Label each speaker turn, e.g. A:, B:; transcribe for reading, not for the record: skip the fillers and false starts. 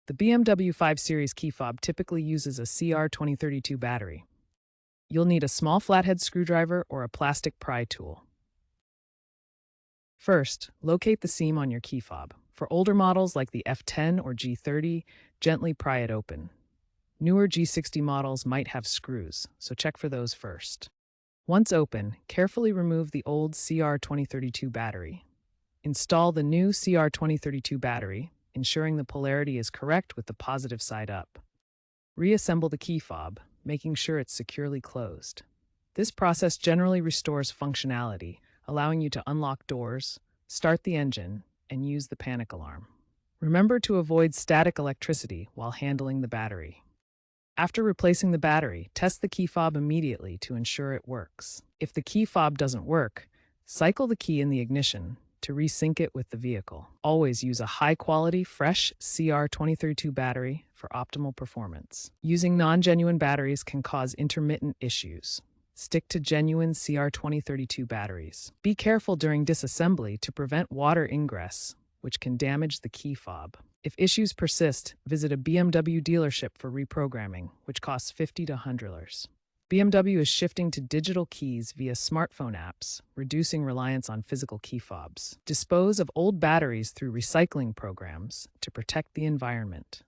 A: The BMW 5 Series key fob typically uses a CR2032 battery. You'll need a small flathead screwdriver or a plastic pry tool. First, locate the seam on your key fob. For older models like the F10 or G30, gently pry it open. Newer G60 models might have screws, so check for those first. Once open, carefully remove the old CR2032 battery. Install the new CR2032 battery, ensuring the polarity is correct with the positive side up. Reassemble the key fob, making sure it's securely closed. This process generally restores functionality, allowing you to unlock doors, start the engine, and use the panic alarm. Remember to avoid static electricity while handling the battery. After replacing the battery, test the key fob immediately to ensure it works. If the key fob doesn't work, cycle the key in the ignition to resync it with the vehicle. Always use a high-quality, fresh CR2032 battery for optimal performance. Using non-genuine batteries can cause intermittent issues. Stick to genuine CR2032 batteries. Be careful during disassembly to prevent water ingress, which can damage the key fob. If issues persist, visit a BMW dealership for reprogramming, which costs $50 to $100. BMW is shifting to digital keys via smartphone apps, reducing reliance on physical key fobs. Dispose of old batteries through recycling programs to protect the environment.